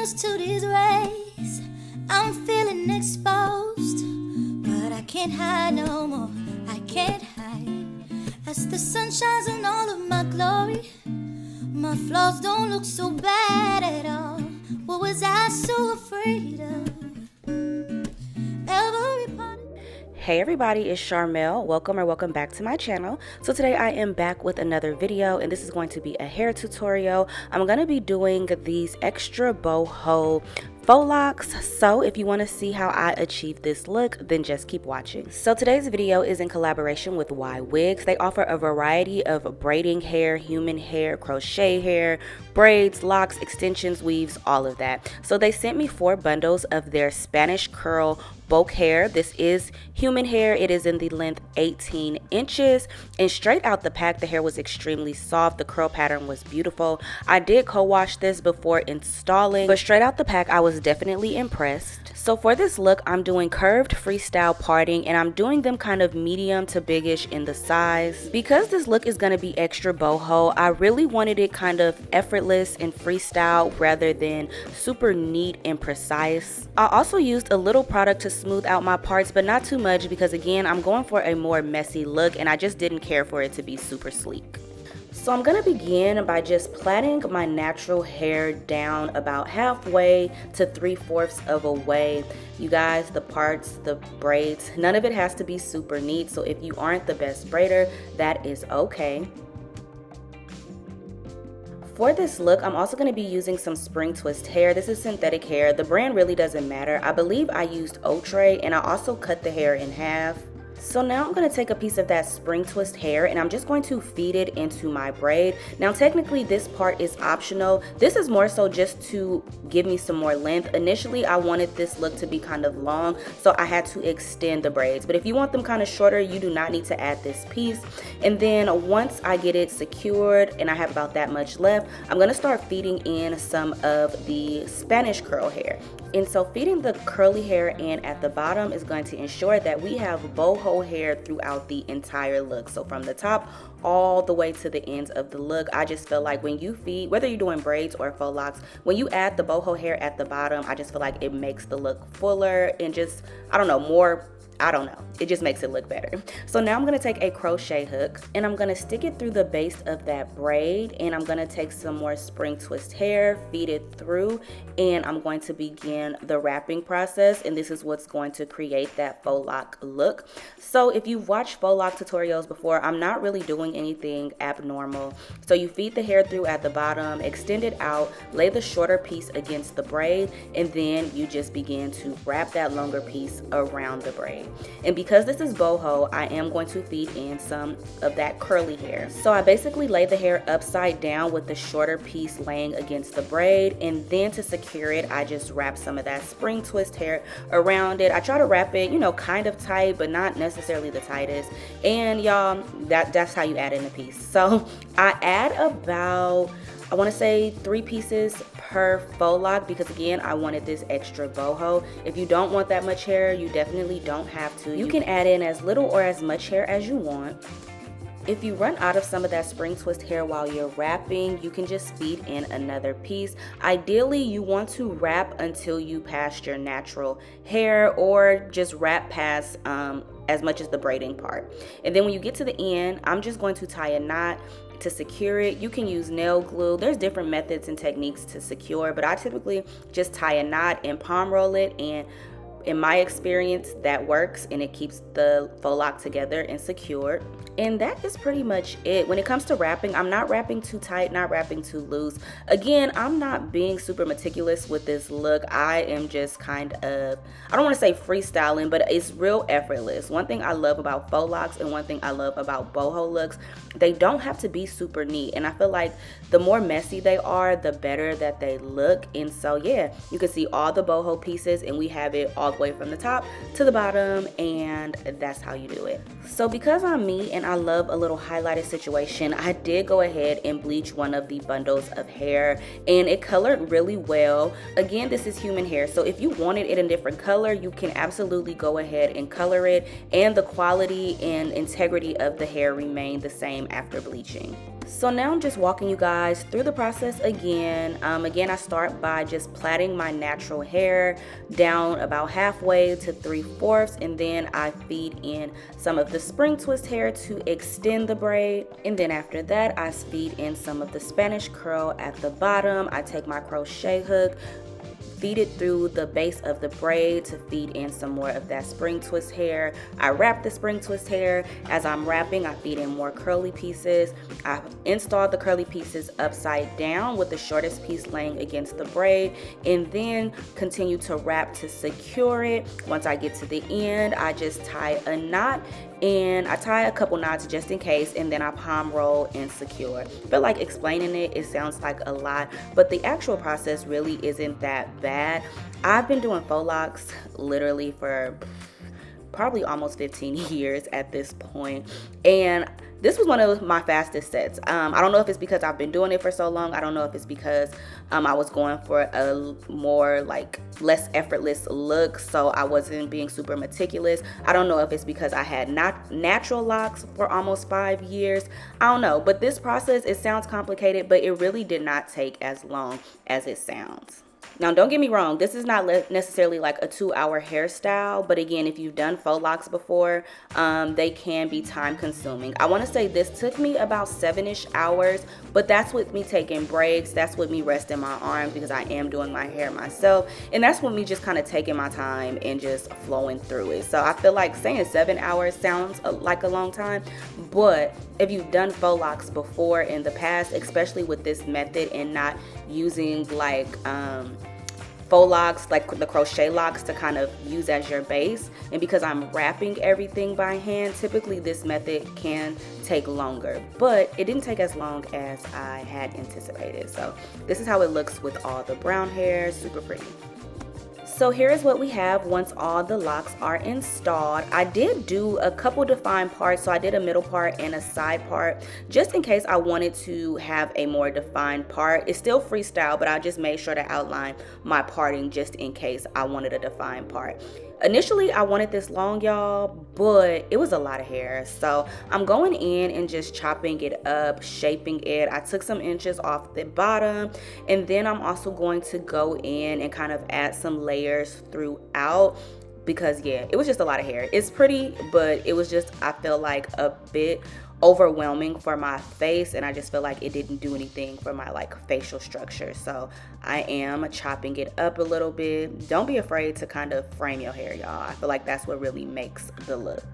used to these rays. I'm feeling exposed, but I can't hide no more. I can't hide. As the sun shines in all of my glory, my flaws don't look so bad at all. What was I so afraid of? Every part. Hey everybody, it's Charmel. Welcome back to my channel. So today I am back with another video, and this is going to be a hair tutorial. I'm going to be doing these extra boho faux locks. So if you want to see how I achieve this look, then just keep watching. So today's video is in collaboration with Ywigs. They offer a variety of braiding hair, human hair, crochet hair, braids, locks, extensions, weaves, all of that. So they sent me 4 bundles of their Spanish curl bulk hair. This is human hair. It is in the length 18 inches, and straight out the pack the hair was extremely soft. The curl pattern was beautiful. I did co-wash this before installing, but straight out the pack I was definitely impressed. So for this look, I'm doing curved freestyle parting, and I'm doing them kind of medium to biggish in the size. Because this look is going to be extra boho, I really wanted it kind of effortless and freestyle rather than super neat and precise. I also used a little product to smooth out my parts, but not too much, because again, I'm going for a more messy look and I just didn't care for it to be super sleek. So I'm going to begin by just plaiting my natural hair down about halfway to 3/4 of a way. You guys, the parts, the braids, none of it has to be super neat. So if you aren't the best braider, that is okay. For this look, I'm also going to be using some spring twist hair. This is synthetic hair. The brand really doesn't matter. I believe I used Outre, and I also cut the hair in half. So now I'm going to take a piece of that spring twist hair and I'm just going to feed it into my braid. Now technically this part is optional. This is more so just to give me some more length. Initially I wanted this look to be kind of long, so I had to extend the braids. But if you want them kind of shorter, you do not need to add this piece. And then once I get it secured and I have about that much left, I'm going to start feeding in some of the Spanish curl hair. And so feeding the curly hair in at the bottom is going to ensure that we have boho hair throughout the entire look. So from the top all the way to the ends of the look, I just feel like when you feed, whether you're doing braids or faux locks, when you add the boho hair at the bottom, I just feel like it makes the look fuller and just, I don't know, more, it just makes it look better. So now I'm going to take a crochet hook and I'm going to stick it through the base of that braid, and I'm going to take some more spring twist hair, feed it through, and I'm going to begin the wrapping process, and this is what's going to create that faux lock look. So if you've watched faux lock tutorials before, I'm not really doing anything abnormal. So you feed the hair through at the bottom, extend it out, lay the shorter piece against the braid, and then you just begin to wrap that longer piece around the braid. And because this is boho, I am going to feed in some of that curly hair. So I basically lay the hair upside down with the shorter piece laying against the braid, and then to secure it, I just wrap some of that spring twist hair around it. I try to wrap it, you know, kind of tight, but not necessarily the tightest. And y'all, that's how you add in a piece. So I add about, I want to say 3 pieces per faux lock, because again, I wanted this extra boho. If you don't want that much hair, you definitely don't have to. You can add in as little or as much hair as you want. If you run out of some of that spring twist hair while you're wrapping, you can just feed in another piece. Ideally, you want to wrap until you pass your natural hair, or just wrap past as much as the braiding part. And then when you get to the end, I'm just going to tie a knot to secure it. You can use nail glue. There's different methods and techniques to secure, but I typically just tie a knot and palm roll it, and in my experience that works, and it keeps the faux lock together and secured. And that is pretty much it. When it comes to wrapping, I'm not wrapping too tight, not wrapping too loose. Again, I'm not being super meticulous with this look. I am just kind of, I don't want to say freestyling, but it's real effortless. One thing I love about faux locks and one thing I love about boho looks, they don't have to be super neat. And I feel like the more messy they are, the better that they look. And so yeah, you can see all the boho pieces, and we have it all the way from the top to the bottom, and that's how you do it. So because I'm me and I love a little highlighted situation, I did go ahead and bleach one of the bundles of hair, and it colored really well. Again, this is human hair, so if you wanted it in a different color, you can absolutely go ahead and color it, and the quality and integrity of the hair remain the same after bleaching. So now I'm just walking you guys through the process again. Again, I start by just plaiting my natural hair down about halfway to 3/4, and then I feed in some of the spring twist hair to extend the braid. And then after that, I feed in some of the Spanish curl at the bottom. I take my crochet hook, feed it through the base of the braid to feed in some more of that spring twist hair. I wrap the spring twist hair. As I'm wrapping, I feed in more curly pieces. I install the curly pieces upside down with the shortest piece laying against the braid, and then continue to wrap to secure it. Once I get to the end, I just tie a knot, and I tie a couple knots just in case, and then I palm roll and secure. I feel like explaining it sounds like a lot, but the actual process really isn't that bad. I've been doing faux locks literally for probably almost 15 years at this point, and this was one of my fastest sets. I don't know if it's because I've been doing it for so long. I don't know if it's because I was going for a more less effortless look, so I wasn't being super meticulous. I don't know if it's because I had not natural locks for almost 5 years. I don't know, but this process, it sounds complicated, but it really did not take as long as it sounds. Now, don't get me wrong, this is not necessarily like a 2-hour hairstyle, but again, if you've done faux locks before, they can be time consuming. I want to say this took me about 7-ish hours, but that's with me taking breaks, that's with me resting my arms because I am doing my hair myself, and that's with me just kind of taking my time and just flowing through it. So I feel like saying 7 hours sounds like a long time, but if you've done faux locks before in the past, especially with this method and not using faux locks, like the crochet locks, to kind of use as your base, and because I'm wrapping everything by hand, typically this method can take longer, but it didn't take as long as I had anticipated. So this is how it looks with all the brown hair, super pretty. So here is what we have once all the locks are installed. I did do a couple defined parts, so I did a middle part and a side part, just in case I wanted to have a more defined part. It's still freestyle, but I just made sure to outline my parting just in case I wanted a defined part. Initially, I wanted this long, y'all, but it was a lot of hair. So I'm going in and just chopping it up, shaping it. I took some inches off the bottom, and then I'm also going to go in and kind of add some layers throughout, because yeah, it was just a lot of hair. It's pretty, but it was just, I feel like, a bit overwhelming for my face, and I just feel like it didn't do anything for my facial structure. So I am chopping it up a little bit. Don't be afraid to kind of frame your hair, y'all. I feel like that's what really makes the look.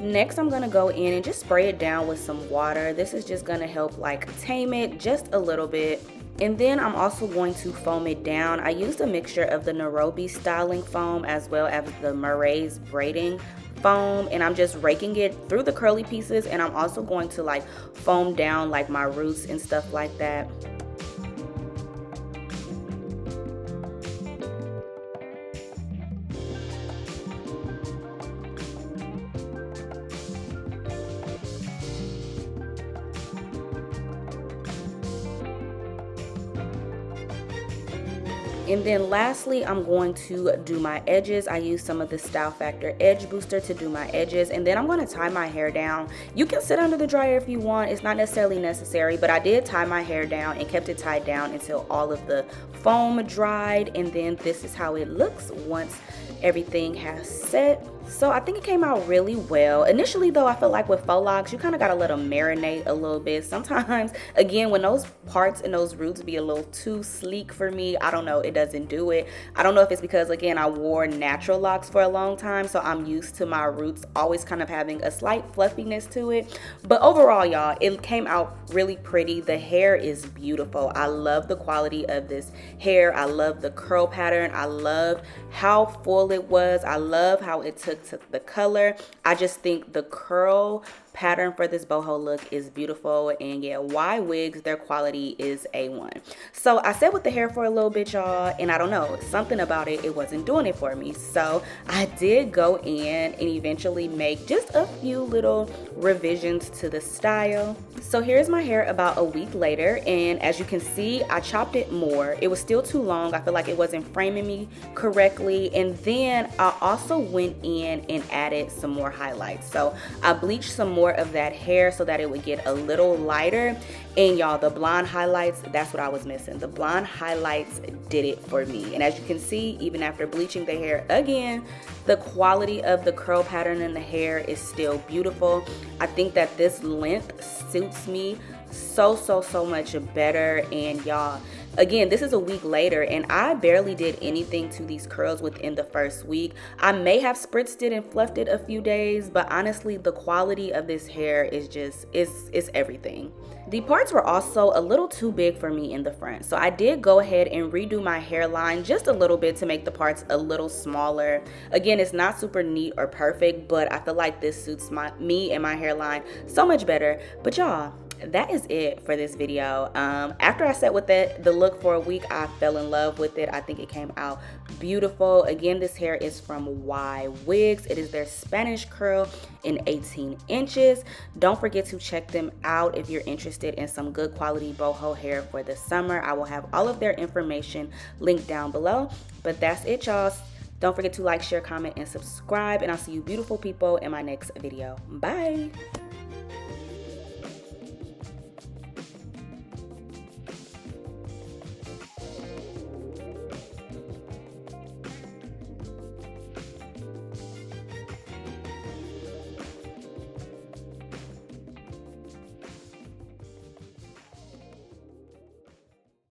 Next, I'm gonna go in and just spray it down with some water. This is just gonna help tame it just a little bit. And then I'm also going to foam it down. I used a mixture of the Nairobi styling foam as well as the Murray's braiding foam, and I'm just raking it through the curly pieces, and I'm also going to foam down my roots and stuff like that. And then lastly, I'm going to do my edges. I use some of the Style Factor Edge Booster to do my edges, and then I'm going to tie my hair down. You can sit under the dryer if you want. It's not necessarily necessary, but I did tie my hair down and kept it tied down until all of the foam dried, and then this is how it looks once everything has set. So I think it came out really well. Initially though, I feel like with faux locks, you kind of got to let them marinate a little bit. Sometimes, again, when those parts and those roots be a little too sleek for me, I don't know, it doesn't do it. I don't know if it's because, again, I wore natural locks for a long time, so I'm used to my roots always kind of having a slight fluffiness to it. But overall, y'all, it came out really pretty. The hair is beautiful. I love the quality of this hair. I love the curl pattern. I love how full it was. I love how it took the color. I just think the curl pattern for this boho look is beautiful, and yeah, Ywigs, their quality is A1. So I sat with the hair for a little bit, y'all, and I don't know, something about it wasn't doing it for me. So I did go in and eventually make just a few little revisions to the style. So here's my hair about a week later, and as you can see, I chopped it more. It was still too long. I feel like it wasn't framing me correctly, and then I also went in and added some more highlights. So I bleached some more of that hair so that it would get a little lighter, and y'all, the blonde highlights, that's what I was missing. The blonde highlights did it for me, and as you can see, even after bleaching the hair again, the quality of the curl pattern in the hair is still beautiful. I think that this length suits me so much better. And y'all, again, this is a week later, and I barely did anything to these curls within the first week. I may have spritzed it and fluffed it a few days, but honestly, the quality of this hair is just, is everything. The parts were also a little too big for me in the front, so I did go ahead and redo my hairline just a little bit to make the parts a little smaller. Again, it's not super neat or perfect, but I feel like this suits me and my hairline so much better. But y'all, that is it for this video. After I sat with the look for a week, I fell in love with it. I think it came out beautiful. Again, this hair is from Ywigs. It is their Spanish curl in 18 inches. Don't forget to check them out if you're interested in some good quality boho hair for the summer. I will have all of their information linked down below. But that's it, y'all. Don't forget to like, share, comment, and subscribe, and I'll see you beautiful people in my next video. Bye.